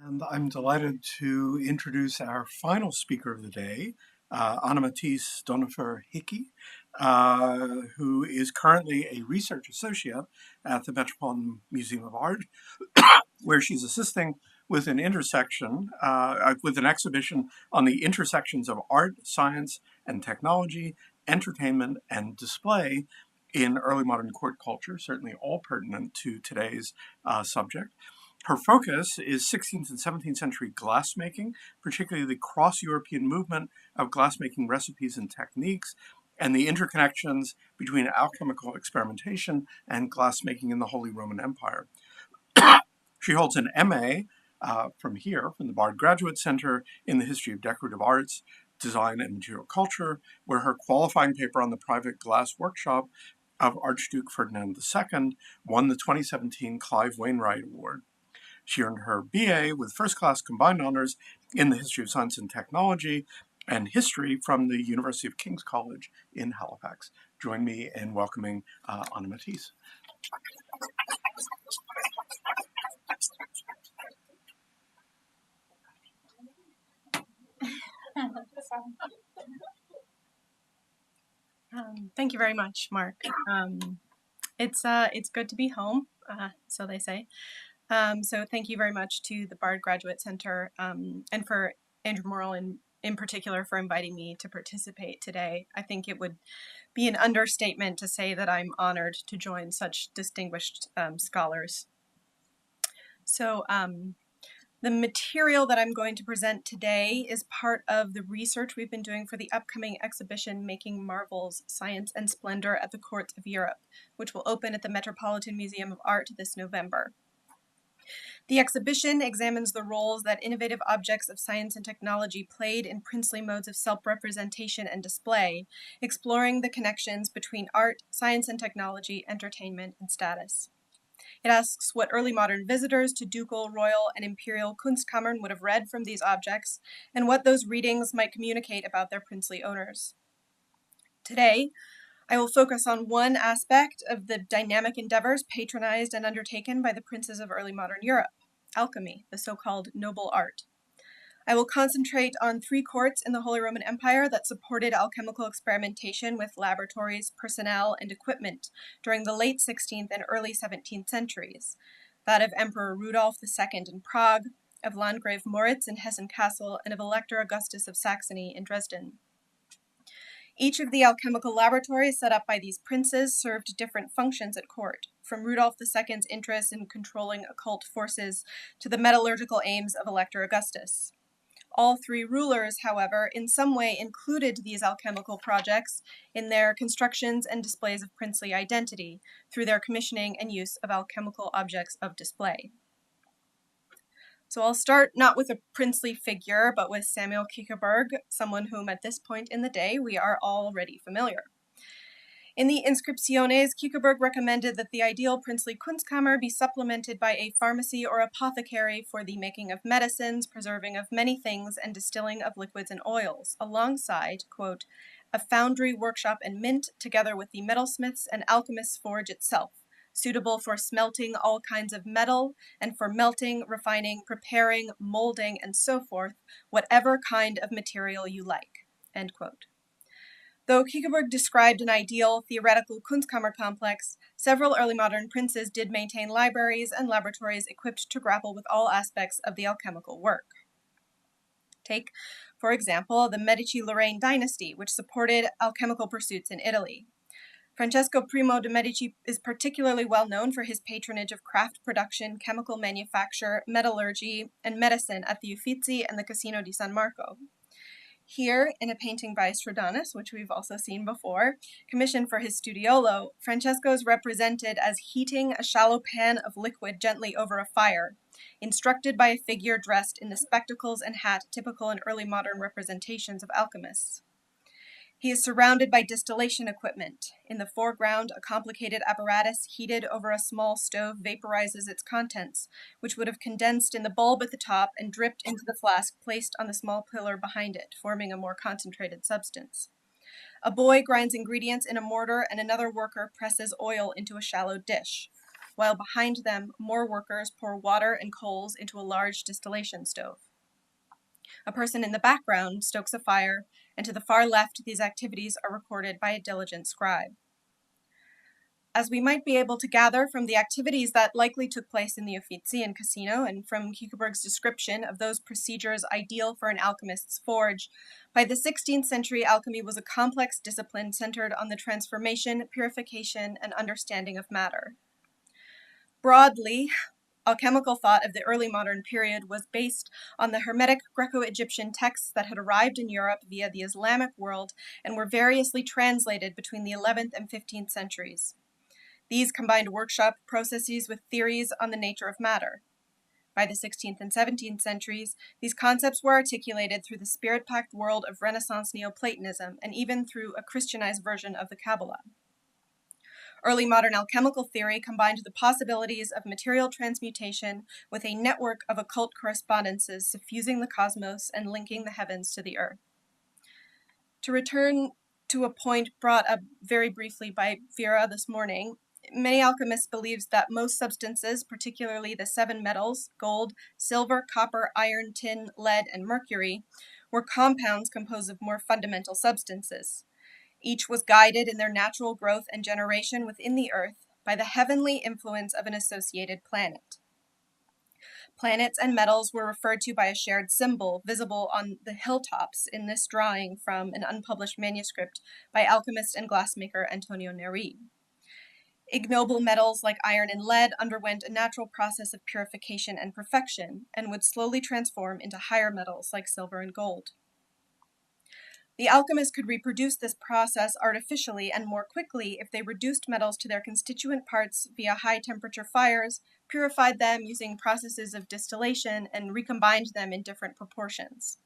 And I'm delighted to introduce our final speaker of the day, Matisse Donefer-Hickie, who is currently a research associate at the Metropolitan Museum of Art, where she's assisting with an with an exhibition on the intersections of art, science, and technology, entertainment, and display in early modern court culture, certainly all pertinent to today's subject. Her focus is 16th and 17th century glassmaking, particularly the cross-European movement of glassmaking recipes and techniques, and the interconnections between alchemical experimentation and glassmaking in the Holy Roman Empire. She holds an MA from the Bard Graduate Center in the History of Decorative Arts, Design, and Material Culture, where her qualifying paper on the private glass workshop of Archduke Ferdinand II won the 2017 Clive Wainwright Award. She earned her BA with first-class combined honors in the history of science and technology and history from the University of King's College in Halifax. Join me in welcoming Anna Matisse. Thank you very much, Mark. It's good to be home, so they say. So thank you very much to the Bard Graduate Center and for Andrew Morrill in particular for inviting me to participate today. I think it would be an understatement to say that I'm honored to join such distinguished scholars. So the material that I'm going to present today is part of the research we've been doing for the upcoming exhibition Making Marvels, Science and Splendor at the Courts of Europe, which will open at the Metropolitan Museum of Art this November. The exhibition examines the roles that innovative objects of science and technology played in princely modes of self-representation and display, exploring the connections between art, science and technology, entertainment, and status. It asks what early modern visitors to ducal, royal, and imperial Kunstkammern would have read from these objects, and what those readings might communicate about their princely owners. Today, I will focus on one aspect of the dynamic endeavors patronized and undertaken by the princes of early modern Europe, alchemy, the so-called noble art. I will concentrate on three courts in the Holy Roman Empire that supported alchemical experimentation with laboratories, personnel, and equipment during the late 16th and early 17th centuries, that of Emperor Rudolf II in Prague, of Landgrave Moritz in Hessen Castle, and of Elector Augustus of Saxony in Dresden. Each of the alchemical laboratories set up by these princes served different functions at court, from Rudolf II's interest in controlling occult forces to the metallurgical aims of Elector Augustus. All three rulers, however, in some way included these alchemical projects in their constructions and displays of princely identity through their commissioning and use of alchemical objects of display. So I'll start not with a princely figure, but with Samuel Quiccheberg, someone whom at this point in the day we are already familiar. In the Inscriptiones, Quiccheberg recommended that the ideal princely Kunstkammer be supplemented by a pharmacy or apothecary for the making of medicines, preserving of many things, and distilling of liquids and oils, alongside, quote, a foundry, workshop, and mint, together with the metalsmiths and alchemists' forge itself, suitable for smelting all kinds of metal, and for melting, refining, preparing, molding, and so forth, whatever kind of material you like, end quote. Though Quiccheberg described an ideal theoretical Kunstkammer complex, several early modern princes did maintain libraries and laboratories equipped to grapple with all aspects of the alchemical work. Take, for example, the Medici-Lorraine dynasty, which supported alchemical pursuits in Italy. Francesco I de' Medici is particularly well known for his patronage of craft production, chemical manufacture, metallurgy, and medicine at the Uffizi and the Casino di San Marco. Here, in a painting by Prudence, which we've also seen before, commissioned for his studiolo, Francesco is represented as heating a shallow pan of liquid gently over a fire, instructed by a figure dressed in the spectacles and hat typical in early modern representations of alchemists. He is surrounded by distillation equipment. In the foreground, a complicated apparatus heated over a small stove vaporizes its contents, which would have condensed in the bulb at the top and dripped into the flask placed on the small pillar behind it, forming a more concentrated substance. A boy grinds ingredients in a mortar, and another worker presses oil into a shallow dish. while behind them more workers pour water and coals into a large distillation stove. A person in the background stokes a fire, and to the far left these activities are recorded by a diligent scribe. As we might be able to gather from the activities that likely took place in the Uffizi and Casino, and from Quiccheberg's description of those procedures ideal for an alchemist's forge, by the 16th century alchemy was a complex discipline centered on the transformation, purification, and understanding of matter. Broadly, alchemical thought of the early modern period was based on the Hermetic Greco-Egyptian texts that had arrived in Europe via the Islamic world and were variously translated between the 11th and 15th centuries. These combined workshop processes with theories on the nature of matter. By the 16th and 17th centuries, these concepts were articulated through the spirit-packed world of Renaissance Neoplatonism and even through a Christianized version of the Kabbalah. Early modern alchemical theory combined the possibilities of material transmutation with a network of occult correspondences suffusing the cosmos and linking the heavens to the earth. To return to a point brought up very briefly by Vera this morning, many alchemists believe that most substances, particularly the 7 metals, gold, silver, copper, iron, tin, lead, and mercury, were compounds composed of more fundamental substances. Each was guided in their natural growth and generation within the earth by the heavenly influence of an associated planet. Planets and metals were referred to by a shared symbol visible on the hilltops in this drawing from an unpublished manuscript by alchemist and glassmaker Antonio Neri. Ignoble metals like iron and lead underwent a natural process of purification and perfection and would slowly transform into higher metals like silver and gold. The alchemists could reproduce this process artificially and more quickly if they reduced metals to their constituent parts via high-temperature fires, purified them using processes of distillation, and recombined them in different proportions.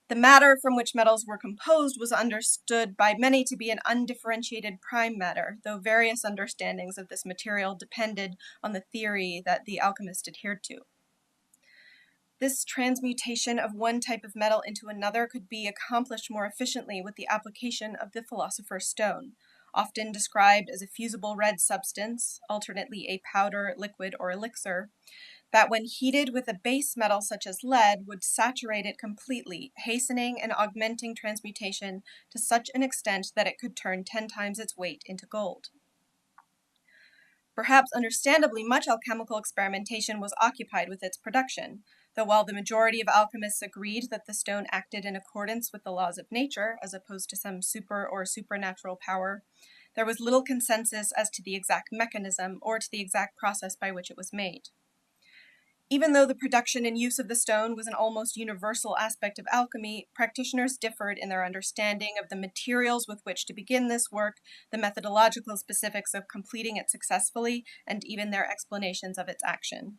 The matter from which metals were composed was understood by many to be an undifferentiated prime matter, though various understandings of this material depended on the theory that the alchemist adhered to. This transmutation of one type of metal into another could be accomplished more efficiently with the application of the philosopher's stone, often described as a fusible red substance, alternately a powder, liquid, or elixir, that when heated with a base metal such as lead would saturate it completely, hastening and augmenting transmutation to such an extent that it could turn 10 times its weight into gold. Perhaps understandably, much alchemical experimentation was occupied with its production, though while the majority of alchemists agreed that the stone acted in accordance with the laws of nature, as opposed to some super or supernatural power, there was little consensus as to the exact mechanism or to the exact process by which it was made. Even though the production and use of the stone was an almost universal aspect of alchemy, practitioners differed in their understanding of the materials with which to begin this work, the methodological specifics of completing it successfully, and even their explanations of its action.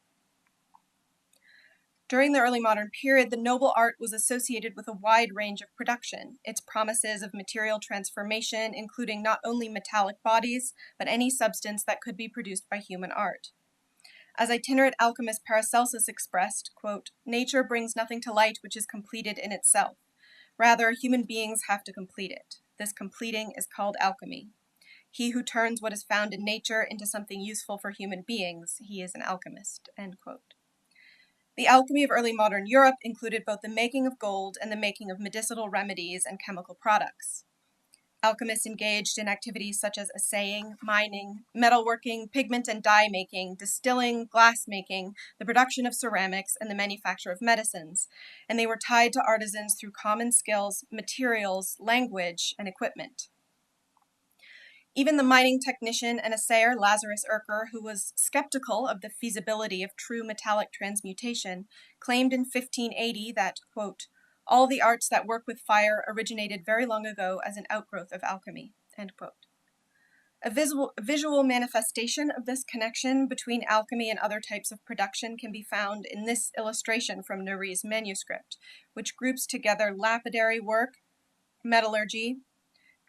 During the early modern period, the noble art was associated with a wide range of production, its promises of material transformation including not only metallic bodies, but any substance that could be produced by human art. As itinerant alchemist Paracelsus expressed, quote, "Nature brings nothing to light which is completed in itself. Rather, human beings have to complete it. This completing is called alchemy. He who turns what is found in nature into something useful for human beings, he is an alchemist," end quote. The alchemy of early modern Europe included both the making of gold and the making of medicinal remedies and chemical products. Alchemists engaged in activities such as assaying, mining, metalworking, pigment and dye making, distilling, glass making, the production of ceramics, and the manufacture of medicines, and they were tied to artisans through common skills, materials, language, and equipment. Even the mining technician and assayer Lazarus Erker, who was skeptical of the feasibility of true metallic transmutation, claimed in 1580 that, quote, "all the arts that work with fire originated very long ago as an outgrowth of alchemy," end quote. A visual manifestation of this connection between alchemy and other types of production can be found in this illustration from Neri's manuscript, which groups together lapidary work, metallurgy,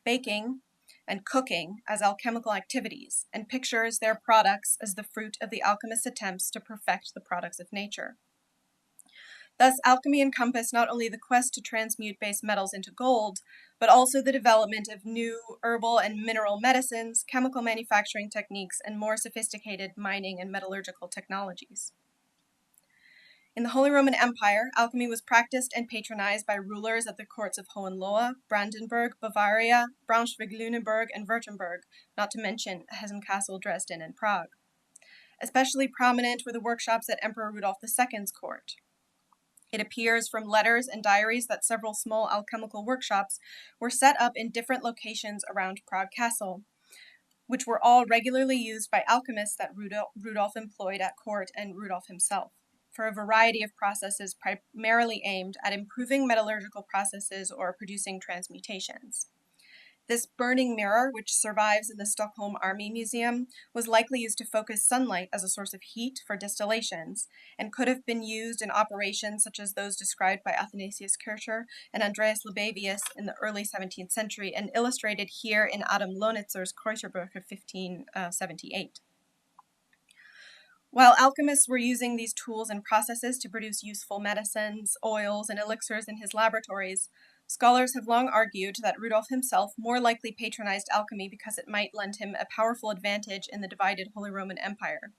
baking, and cooking as alchemical activities, and pictures their products as the fruit of the alchemist's attempts to perfect the products of nature. Thus, alchemy encompassed not only the quest to transmute base metals into gold, but also the development of new herbal and mineral medicines, chemical manufacturing techniques, and more sophisticated mining and metallurgical technologies. In the Holy Roman Empire, alchemy was practiced and patronized by rulers at the courts of Hohenlohe, Brandenburg, Bavaria, Braunschweig-Lüneburg, and Württemberg, not to mention Hessen-Kassel, Dresden, and Prague. Especially prominent were the workshops at Emperor Rudolf II's court. It appears from letters and diaries that several small alchemical workshops were set up in different locations around Prague Castle, which were all regularly used by alchemists that Rudolf employed at court and Rudolf himself, for a variety of processes primarily aimed at improving metallurgical processes or producing transmutations. This burning mirror, which survives in the Stockholm Army Museum, was likely used to focus sunlight as a source of heat for distillations, and could have been used in operations such as those described by Athanasius Kircher and Andreas Libavius in the early 17th century, and illustrated here in Adam Lonitzer's Kräuterbuch of 1578. While alchemists were using these tools and processes to produce useful medicines, oils, and elixirs in his laboratories, scholars have long argued that Rudolf himself more likely patronized alchemy because it might lend him a powerful advantage in the divided Holy Roman Empire.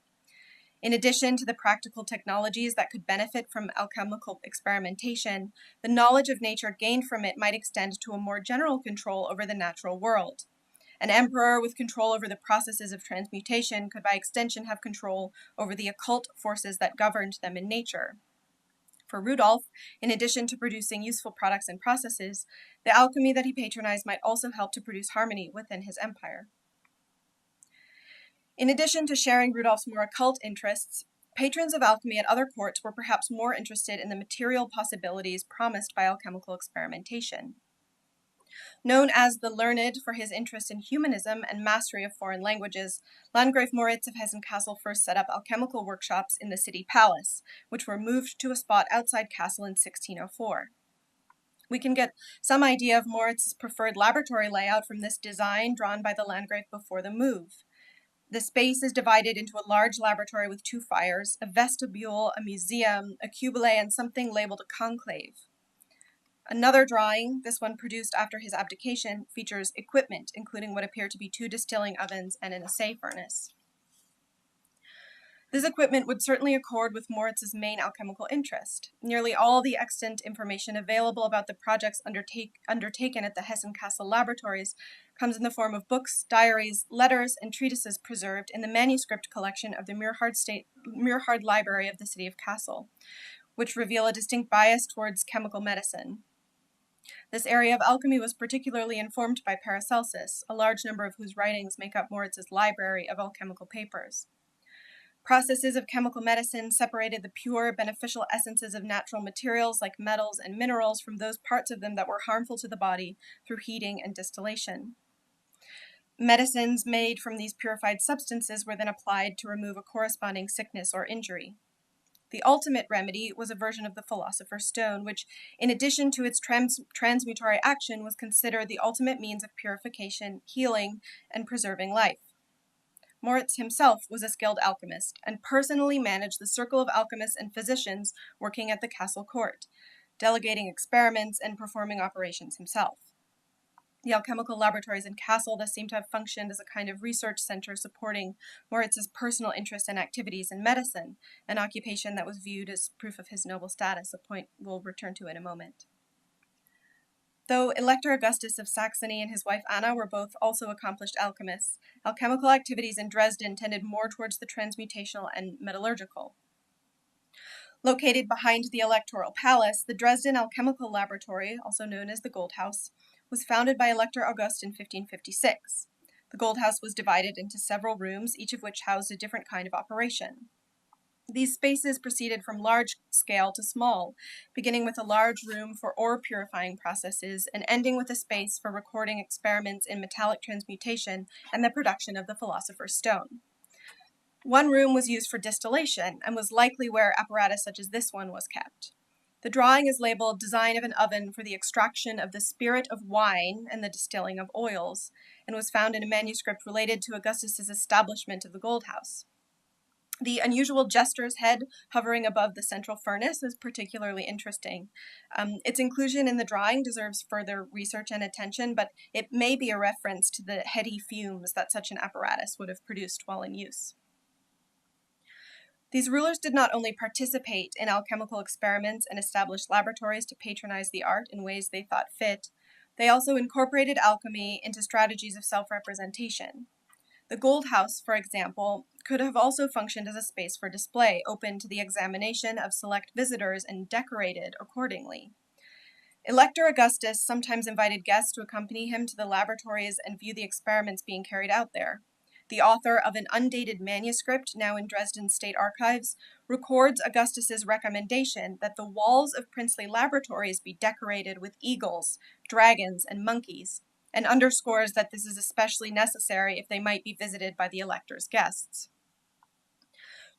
In addition to the practical technologies that could benefit from alchemical experimentation, the knowledge of nature gained from it might extend to a more general control over the natural world. An emperor with control over the processes of transmutation could by extension have control over the occult forces that governed them in nature. For Rudolf, in addition to producing useful products and processes, the alchemy that he patronized might also help to produce harmony within his empire. In addition to sharing Rudolf's more occult interests, patrons of alchemy at other courts were perhaps more interested in the material possibilities promised by alchemical experimentation. Known as the Learned for his interest in humanism and mastery of foreign languages, Landgrave Moritz of Hessen-Kassel first set up alchemical workshops in the city palace, which were moved to a spot outside Kassel in 1604. We can get some idea of Moritz's preferred laboratory layout from this design drawn by the Landgrave before the move. The space is divided into a large laboratory with 2 fires, a vestibule, a museum, a cubile, and something labeled a conclave. Another drawing, this one produced after his abdication, features equipment, including what appear to be 2 distilling ovens and an assay furnace. This equipment would certainly accord with Moritz's main alchemical interest. Nearly all the extant information available about the projects undertaken at the Hessen-Kassel laboratories comes in the form of books, diaries, letters, and treatises preserved in the manuscript collection of the Muirhard Library of the city of Kassel, which reveal a distinct bias towards chemical medicine. This area of alchemy was particularly informed by Paracelsus, a large number of whose writings make up Moritz's library of alchemical papers. Processes of chemical medicine separated the pure, beneficial essences of natural materials like metals and minerals from those parts of them that were harmful to the body through heating and distillation. Medicines made from these purified substances were then applied to remove a corresponding sickness or injury. The ultimate remedy was a version of the Philosopher's Stone, which, in addition to its transmutatory action, was considered the ultimate means of purification, healing, and preserving life. Moritz himself was a skilled alchemist, and personally managed the circle of alchemists and physicians working at the castle court, delegating experiments and performing operations himself. The alchemical laboratories in Kassel thus seem to have functioned as a kind of research center supporting Moritz's personal interest and activities in medicine, an occupation that was viewed as proof of his noble status, a point we'll return to in a moment. Though Elector Augustus of Saxony and his wife Anna were both also accomplished alchemists, alchemical activities in Dresden tended more towards the transmutational and metallurgical. Located behind the Electoral Palace, the Dresden Alchemical Laboratory, also known as the Gold House, was founded by Elector August in 1556. The Gold House was divided into several rooms, each of which housed a different kind of operation. These spaces proceeded from large scale to small, beginning with a large room for ore purifying processes and ending with a space for recording experiments in metallic transmutation and the production of the Philosopher's Stone. One room was used for distillation and was likely where apparatus such as this one was kept. The drawing is labeled Design of an Oven for the Extraction of the Spirit of Wine and the Distilling of Oils, and was found in a manuscript related to Augustus's establishment of the Gold House. The unusual jester's head hovering above the central furnace is particularly interesting. Its inclusion in the drawing deserves further research and attention, but it may be a reference to the heady fumes that such an apparatus would have produced while in use. These rulers did not only participate in alchemical experiments and establish laboratories to patronize the art in ways they thought fit, they also incorporated alchemy into strategies of self-representation. The Gold House, for example, could have also functioned as a space for display, open to the examination of select visitors and decorated accordingly. Elector Augustus sometimes invited guests to accompany him to the laboratories and view the experiments being carried out there. The author of an undated manuscript, now in Dresden State Archives, records Augustus's recommendation that the walls of princely laboratories be decorated with eagles, dragons, and monkeys, and underscores that this is especially necessary if they might be visited by the elector's guests.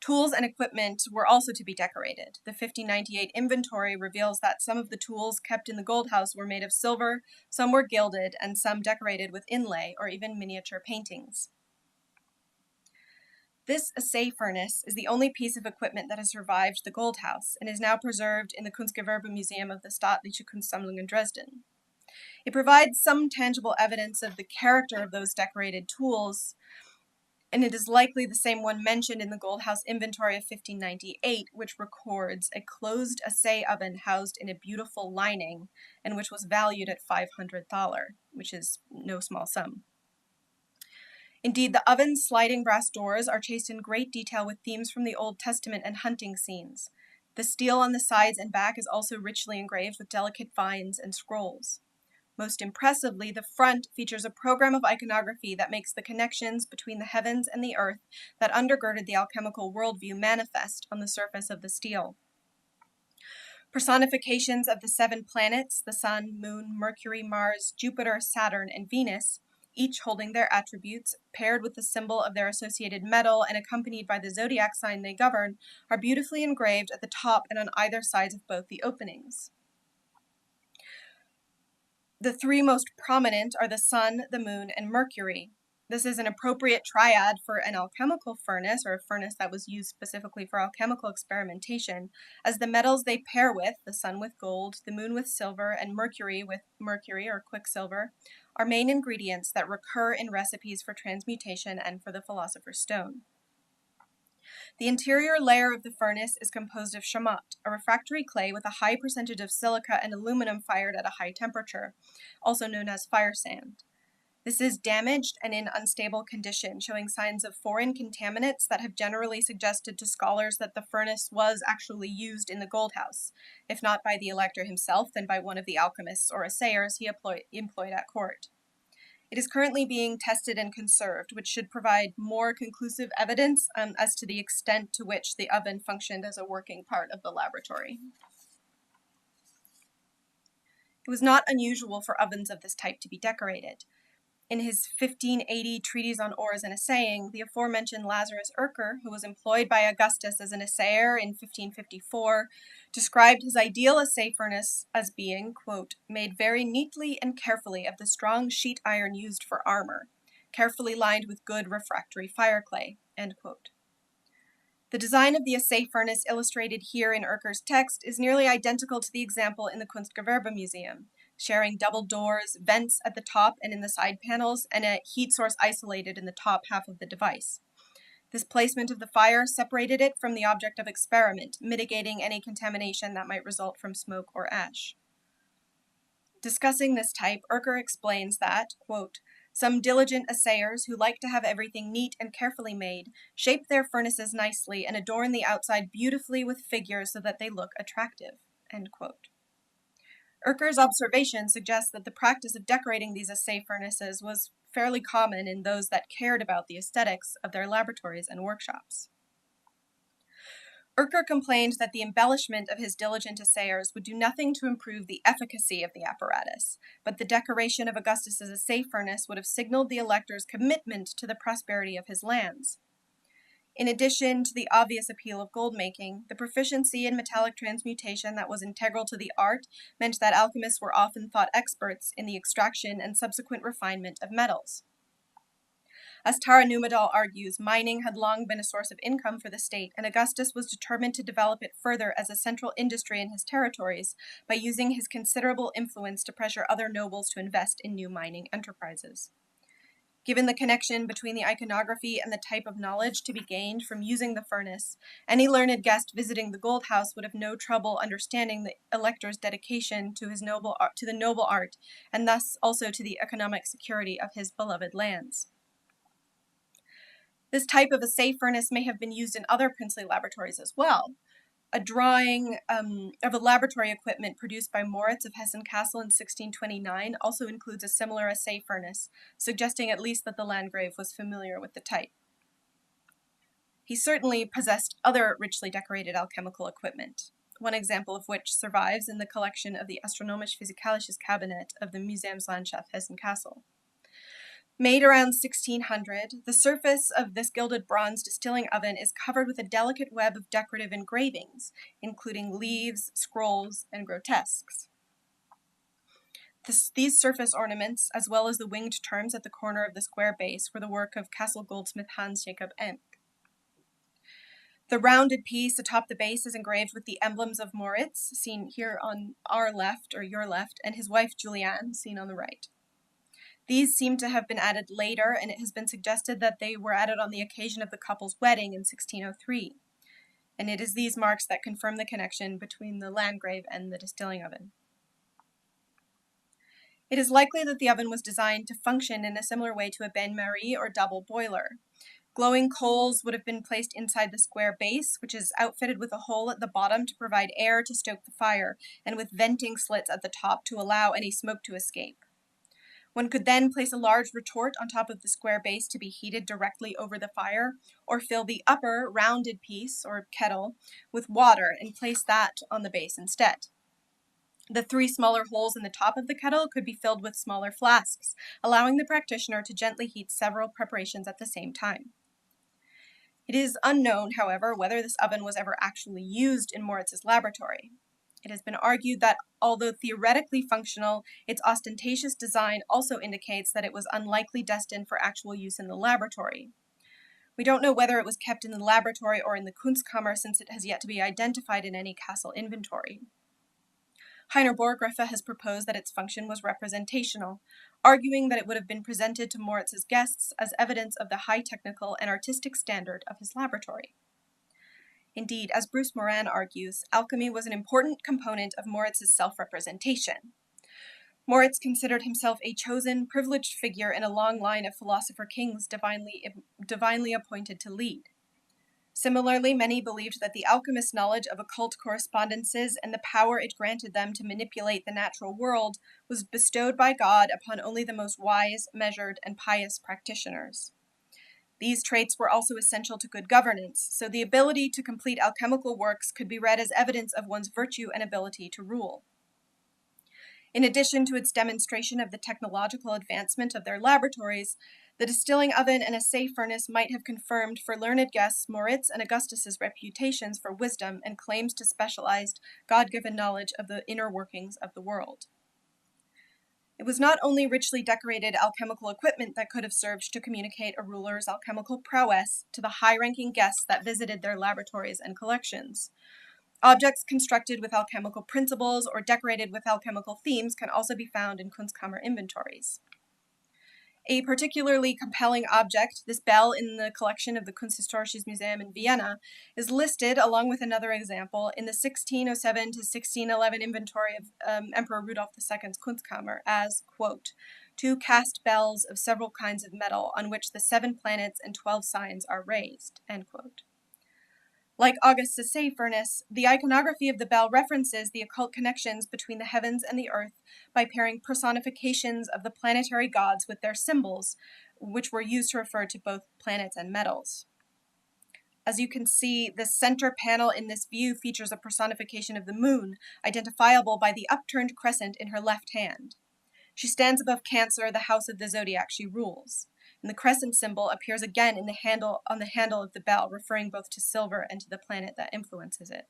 Tools and equipment were also to be decorated. The 1598 inventory reveals that some of the tools kept in the Gold House were made of silver, some were gilded, and some decorated with inlay or even miniature paintings. This assay furnace is the only piece of equipment that has survived the Gold House and is now preserved in the Kunstgewerbe Museum of the Staatliche Kunstsammlung in Dresden. It provides some tangible evidence of the character of those decorated tools, and it is likely the same one mentioned in the Gold House inventory of 1598, which records a closed assay oven housed in a beautiful lining and which was valued at $500, which is no small sum. Indeed, the oven's sliding brass doors are chased in great detail with themes from the Old Testament and hunting scenes. The steel on the sides and back is also richly engraved with delicate vines and scrolls. Most impressively, the front features a program of iconography that makes the connections between the heavens and the earth that undergirded the alchemical worldview manifest on the surface of the steel. Personifications of the 7 planets, the Sun, Moon, Mercury, Mars, Jupiter, Saturn, and Venus, each holding their attributes, paired with the symbol of their associated metal and accompanied by the zodiac sign they govern, are beautifully engraved at the top and on either sides of both the openings. The 3 most prominent are the Sun, the Moon, and Mercury. This is an appropriate triad for an alchemical furnace, or a furnace that was used specifically for alchemical experimentation, as the metals they pair with, the Sun with gold, the Moon with silver, and Mercury with mercury or quicksilver, are main ingredients that recur in recipes for transmutation and for the philosopher's stone. The interior layer of the furnace is composed of chamotte, a refractory clay with a high percentage of silica and aluminum fired at a high temperature, also known as fire sand. This is damaged and in unstable condition, showing signs of foreign contaminants that have generally suggested to scholars that the furnace was actually used in the Gold House, if not by the elector himself, then by one of the alchemists or assayers he employed at court. It is currently being tested and conserved, which should provide more conclusive evidence as to the extent to which the oven functioned as a working part of the laboratory. It was not unusual for ovens of this type to be decorated. In his 1580 treatise on ores and assaying, the aforementioned Lazarus Urker, who was employed by Augustus as an assayer in 1554, described his ideal assay furnace as being, quote, made very neatly and carefully of the strong sheet iron used for armor, carefully lined with good refractory fire clay, end quote. The design of the assay furnace illustrated here in Urker's text is nearly identical to the example in the Kunstgewerbe Museum, sharing double doors, vents at the top and in the side panels, and a heat source isolated in the top half of the device. This placement of the fire separated it from the object of experiment, mitigating any contamination that might result from smoke or ash. Discussing this type, Urker explains that, quote, some diligent assayers who like to have everything neat and carefully made shape their furnaces nicely and adorn the outside beautifully with figures so that they look attractive, end quote. Urker's observation suggests that the practice of decorating these assay furnaces was fairly common in those that cared about the aesthetics of their laboratories and workshops. Urker complained that the embellishment of his diligent assayers would do nothing to improve the efficacy of the apparatus, but the decoration of Augustus's assay furnace would have signaled the elector's commitment to the prosperity of his lands. In addition to the obvious appeal of gold making, the proficiency in metallic transmutation that was integral to the art meant that alchemists were often thought experts in the extraction and subsequent refinement of metals. As Tara Numedal argues, mining had long been a source of income for the state, and Augustus was determined to develop it further as a central industry in his territories by using his considerable influence to pressure other nobles to invest in new mining enterprises. Given the connection between the iconography and the type of knowledge to be gained from using the furnace, any learned guest visiting the gold house would have no trouble understanding the elector's dedication to the noble art, and thus also to the economic security of his beloved lands. This type of assay furnace may have been used in other princely laboratories as well. A drawing of a laboratory equipment produced by Moritz of Hessen Castle in 1629 also includes a similar assay furnace, suggesting at least that the Landgrave was familiar with the type. He certainly possessed other richly decorated alchemical equipment, one example of which survives in the collection of the Astronomisch-Physikalisches Kabinett of the Museumslandschaft Hessen Castle. Made around 1600, the surface of this gilded bronze distilling oven is covered with a delicate web of decorative engravings, including leaves, scrolls, and grotesques. These surface ornaments, as well as the winged terms at the corner of the square base, were the work of castle goldsmith Hans Jacob Encke. The rounded piece atop the base is engraved with the emblems of Moritz, seen here on our left, or your left, and his wife Juliane, seen on the right. These seem to have been added later, and it has been suggested that they were added on the occasion of the couple's wedding in 1603. And it is these marks that confirm the connection between the Landgrave and the distilling oven. It is likely that the oven was designed to function in a similar way to a bain-marie or double boiler. Glowing coals would have been placed inside the square base, which is outfitted with a hole at the bottom to provide air to stoke the fire, and with venting slits at the top to allow any smoke to escape. One could then place a large retort on top of the square base to be heated directly over the fire, or fill the upper rounded piece, or kettle, with water and place that on the base instead. The 3 smaller holes in the top of the kettle could be filled with smaller flasks, allowing the practitioner to gently heat several preparations at the same time. It is unknown, however, whether this oven was ever actually used in Moritz's laboratory. It has been argued that, although theoretically functional, its ostentatious design also indicates that it was unlikely destined for actual use in the laboratory. We don't know whether it was kept in the laboratory or in the Kunstkammer, since it has yet to be identified in any castle inventory. Heiner Borgreffe has proposed that its function was representational, arguing that it would have been presented to Moritz's guests as evidence of the high technical and artistic standard of his laboratory. Indeed, as Bruce Moran argues, alchemy was an important component of Moritz's self-representation. Moritz considered himself a chosen, privileged figure in a long line of philosopher kings divinely appointed to lead. Similarly, many believed that the alchemist's knowledge of occult correspondences and the power it granted them to manipulate the natural world was bestowed by God upon only the most wise, measured, and pious practitioners. These traits were also essential to good governance, so the ability to complete alchemical works could be read as evidence of one's virtue and ability to rule. In addition to its demonstration of the technological advancement of their laboratories, the distilling oven and assay furnace might have confirmed for learned guests Moritz and Augustus's reputations for wisdom and claims to specialized, God-given knowledge of the inner workings of the world. It was not only richly decorated alchemical equipment that could have served to communicate a ruler's alchemical prowess to the high-ranking guests that visited their laboratories and collections. Objects constructed with alchemical principles or decorated with alchemical themes can also be found in Kunstkammer inventories. A particularly compelling object, this bell in the collection of the Kunsthistorisches Museum in Vienna, is listed, along with another example, in the 1607 to 1611 inventory of Emperor Rudolf II's Kunstkammer as, quote, 2 cast bells of several kinds of metal on which the 7 planets and 12 signs are raised, end quote. Like August's assay furnace, the iconography of the bell references the occult connections between the heavens and the earth by pairing personifications of the planetary gods with their symbols, which were used to refer to both planets and metals. As you can see, the center panel in this view features a personification of the moon, identifiable by the upturned crescent in her left hand. She stands above Cancer, the house of the zodiac she rules. And the crescent symbol appears again on the handle of the bell, referring both to silver and to the planet that influences it.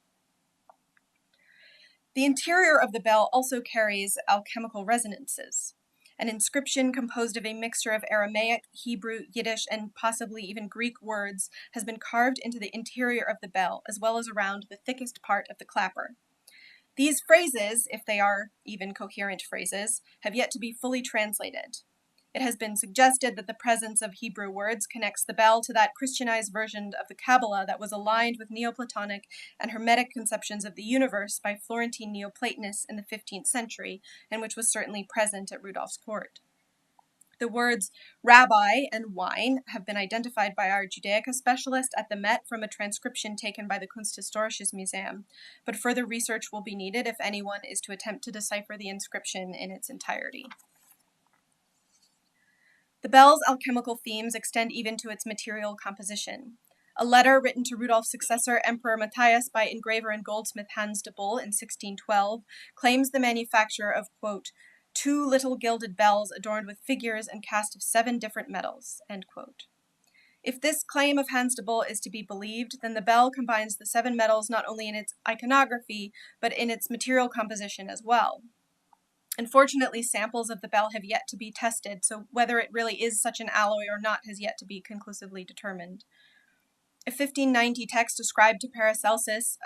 The interior of the bell also carries alchemical resonances. An inscription composed of a mixture of Aramaic, Hebrew, Yiddish, and possibly even Greek words has been carved into the interior of the bell, as well as around the thickest part of the clapper. These phrases, if they are even coherent phrases, have yet to be fully translated. It has been suggested that the presence of Hebrew words connects the bell to that Christianized version of the Kabbalah that was aligned with Neoplatonic and Hermetic conceptions of the universe by Florentine Neoplatonists in the 15th century, and which was certainly present at Rudolph's court. The words rabbi and wine have been identified by our Judaica specialist at the Met from a transcription taken by the Kunsthistorisches Museum, but further research will be needed if anyone is to attempt to decipher the inscription in its entirety. The bell's alchemical themes extend even to its material composition. A letter written to Rudolph's successor, Emperor Matthias, by engraver and goldsmith Hans de Bull in 1612, claims the manufacture of, quote, 2 little gilded bells adorned with figures and cast of 7 different metals, end quote. If this claim of Hans de Bull is to be believed, then the bell combines the 7 metals not only in its iconography, but in its material composition as well. Unfortunately, samples of the bell have yet to be tested, so whether it really is such an alloy or not has yet to be conclusively determined. A 1590 text ascribed to Paracelsus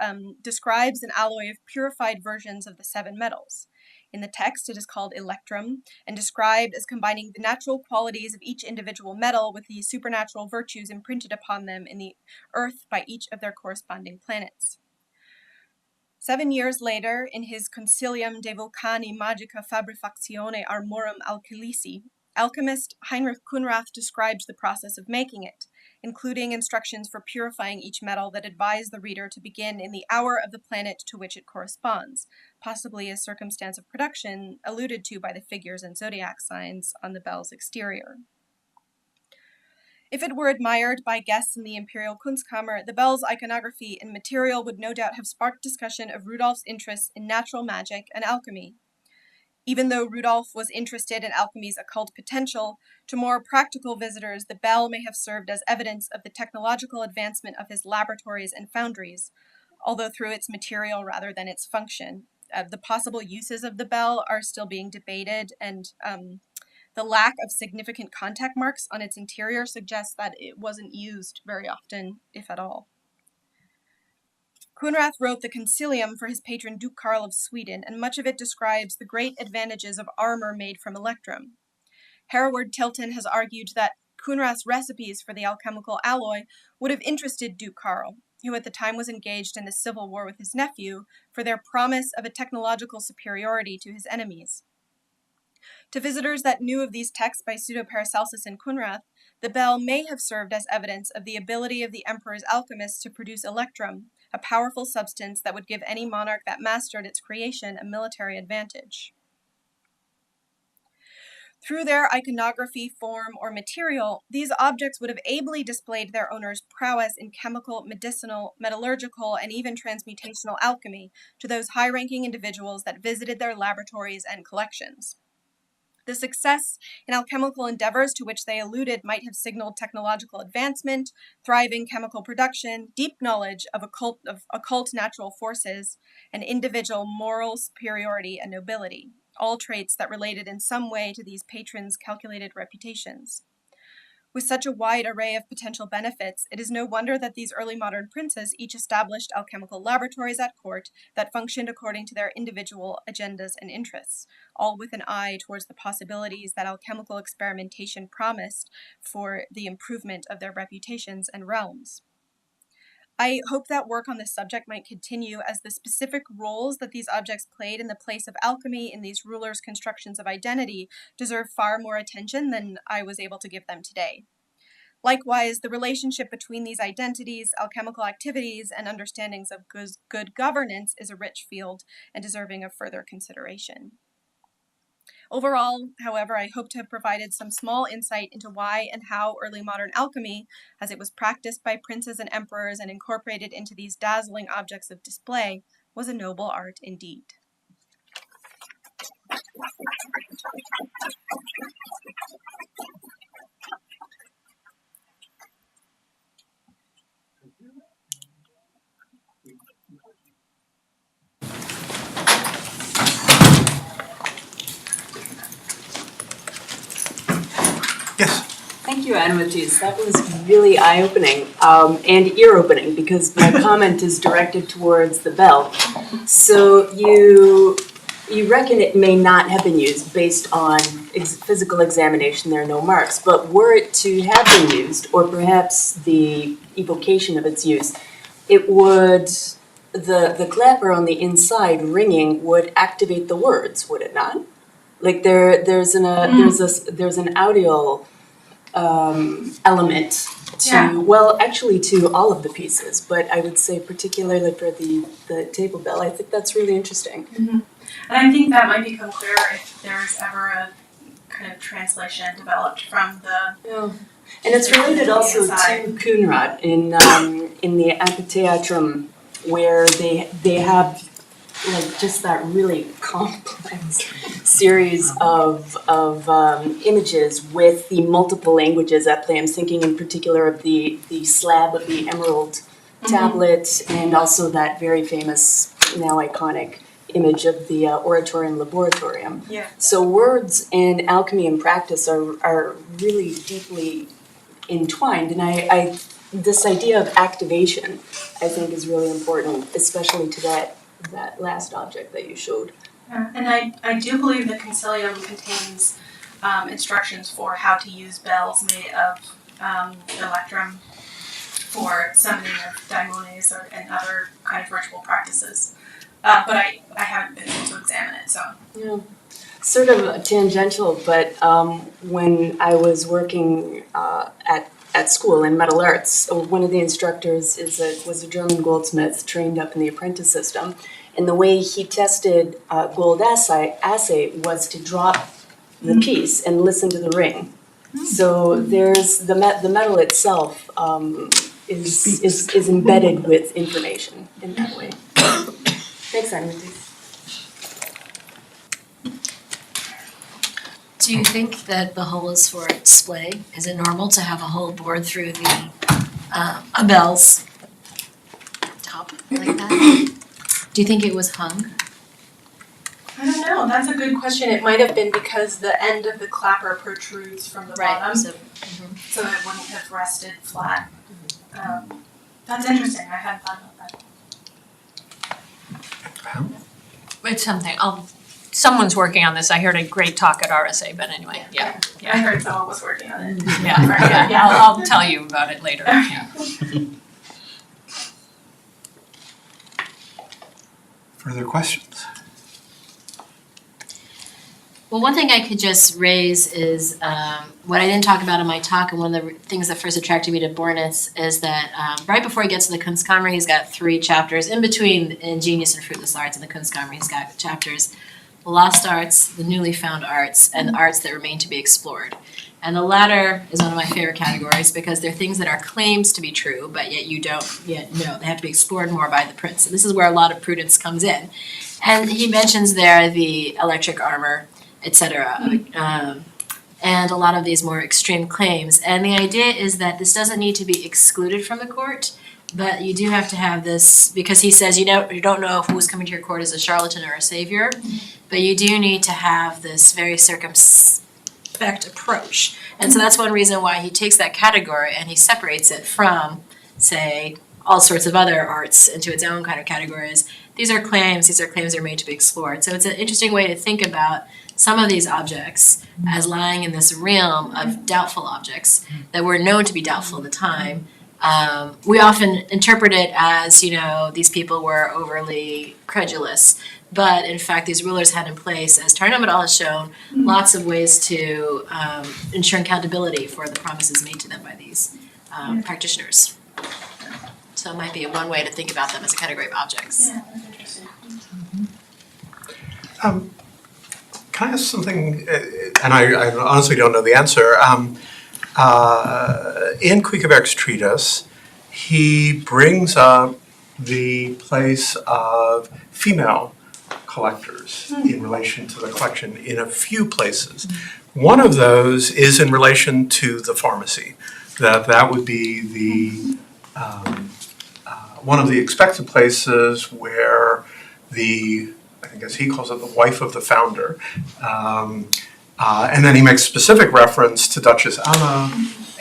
describes an alloy of purified versions of the 7 metals. In the text, it is called electrum, and described as combining the natural qualities of each individual metal with the supernatural virtues imprinted upon them in the earth by each of their corresponding planets. 7 years later, in his Consilium de Vulcani Magica Fabrifactione Armorum Alchelici, alchemist Heinrich Kunrath describes the process of making it, including instructions for purifying each metal that advise the reader to begin in the hour of the planet to which it corresponds, possibly a circumstance of production alluded to by the figures and zodiac signs on the bell's exterior. If it were admired by guests in the Imperial Kunstkammer, the bell's iconography and material would no doubt have sparked discussion of Rudolph's interests in natural magic and alchemy. Even though Rudolph was interested in alchemy's occult potential, to more practical visitors, the bell may have served as evidence of the technological advancement of his laboratories and foundries, although through its material rather than its function. The possible uses of the bell are still being debated, and the lack of significant contact marks on its interior suggests that it wasn't used very often, if at all. Kunrath wrote the Consilium for his patron Duke Karl of Sweden, and much of it describes the great advantages of armor made from electrum. Hereward Tilton has argued that Kunrath's recipes for the alchemical alloy would have interested Duke Karl, who at the time was engaged in a civil war with his nephew, for their promise of a technological superiority to his enemies. To visitors that knew of these texts by Pseudo-Paracelsus and Kunrath, the bell may have served as evidence of the ability of the emperor's alchemists to produce electrum, a powerful substance that would give any monarch that mastered its creation a military advantage. Through their iconography, form, or material, these objects would have ably displayed their owner's prowess in chemical, medicinal, metallurgical, and even transmutational alchemy to those high-ranking individuals that visited their laboratories and collections. The success in alchemical endeavors to which they alluded might have signaled technological advancement, thriving chemical production, deep knowledge of occult natural forces, and individual moral superiority and nobility, all traits that related in some way to these patrons' calculated reputations. With such a wide array of potential benefits, it is no wonder that these early modern princes each established alchemical laboratories at court that functioned according to their individual agendas and interests, all with an eye towards the possibilities that alchemical experimentation promised for the improvement of their reputations and realms. I hope that work on this subject might continue, as the specific roles that these objects played in the place of alchemy in these rulers' constructions of identity deserve far more attention than I was able to give them today. Likewise, the relationship between these identities, alchemical activities, and understandings of good governance is a rich field and deserving of further consideration. Overall, however, I hope to have provided some small insight into why and how early modern alchemy, as it was practiced by princes and emperors and incorporated into these dazzling objects of display, was a noble art indeed. Thank you, Anna Matisse. That was really eye-opening and ear-opening, because my comment is directed towards the bell. So you reckon it may not have been used based on physical examination, there are no marks, but were it to have been used, or perhaps the evocation of its use, it would, the clapper on the inside ringing would activate the words, would it not? Like there's an audio element to, well, actually to all of the pieces, but I would say particularly for the table bell, I think that's really interesting. Mm-hmm. And I think that might become clearer if there's ever a kind of translation developed from the... Yeah. And it's related also to Kuhnrad in the Amphitheatrum, where they have like just that really complex series of images with the multiple languages at play. I'm thinking in particular of the slab of the emerald tablet, and also that very famous, now iconic, image of the Oratorium Laboratorium. Yeah. So words and alchemy and practice are really deeply entwined, and I this idea of activation, I think, is really important, especially to that last object that you showed. Yeah. And I do believe the Concilium contains instructions for how to use bells made of electrum for summoning of daimones and other kind of ritual practices. But I haven't been able to examine it, so. Yeah. Sort of tangential, but when I was working at school in metal arts, one of the instructors was a German goldsmith trained up in the apprentice system, and the way he tested gold assay was to drop the piece and listen to the ring. So there's the metal itself is embedded with information in that way. Thanks, Anna. Do you think that the hole is for display? Is it normal to have a hole bored through the a bell's top like that? Do you think it was hung? I don't know. That's a good question. It might have been because the end of the clapper protrudes from the bottom, so it wouldn't have rested flat. That's interesting. I hadn't thought about that. It's something. Someone's working on this. I heard a great talk at RSA, but anyway, yeah. I heard someone was working on it. Yeah. I'll tell you about it later. Yeah. Further questions? Well, one thing I could just raise is what I didn't talk about in my talk, and one of the things that first attracted me to Bornitz is that right before he gets to the Kunstkammer, he's got 3 chapters. In between Ingenious and Fruitless Arts and the Kunstkammer, he's got chapters: the lost arts, the newly found arts, and the arts that remain to be explored. And the latter is one of my favorite categories because they're things that are claimed to be true, but yet you don't yet know. They have to be explored more by the prince. And this is where a lot of Prudence comes in. And he mentions there the electric armor, etc., and a lot of these more extreme claims. And the idea is that this doesn't need to be excluded from the court, but you do have to have this, because he says you don't know if who's coming to your court is a charlatan or a savior, but you do need to have this very circumspect approach. And so that's one reason why he takes that category and he separates it from, say, all sorts of other arts into its own kind of categories. These are claims that are made to be explored. So it's an interesting way to think about some of these objects as lying in this realm of doubtful objects that were known to be doubtful at the time. We often interpret it as, these people were overly credulous, but in fact these rulers had in place, as Tarnomadal has shown, lots of ways to ensure accountability for the promises made to them by these practitioners. So it might be one way to think about them as a category of objects. Yeah, that's interesting. Can I ask something, and I honestly don't know the answer. In Quiccheberg's treatise, he brings up the place of female collectors in relation to the collection in a few places. One of those is in relation to the pharmacy, that would be the one of the expected places where I guess he calls it the wife of the founder. And then he makes specific reference to Duchess Anna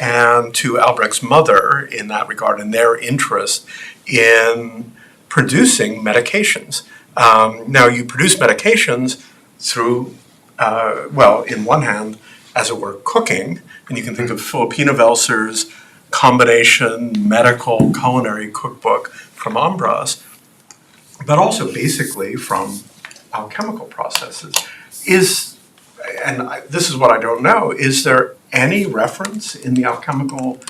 and to Albrecht's mother in that regard, and their interest in producing medications. Now, you produce medications through, in one hand, as it were, cooking, and you can think of Filipina Welser's combination medical culinary cookbook from Ambras, but also basically from alchemical processes. This is what I don't know, is there any reference in the alchemical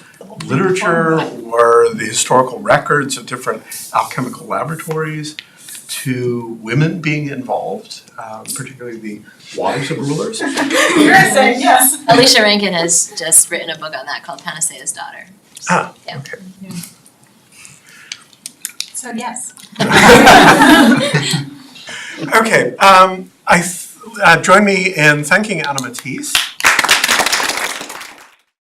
literature or the historical records of different alchemical laboratories to women being involved, particularly the wives of rulers? You're saying yes. Alicia Rankin has just written a book on that called Panacea's Daughter. Yeah. Okay. So yes. Okay, join me in thanking Anna Matisse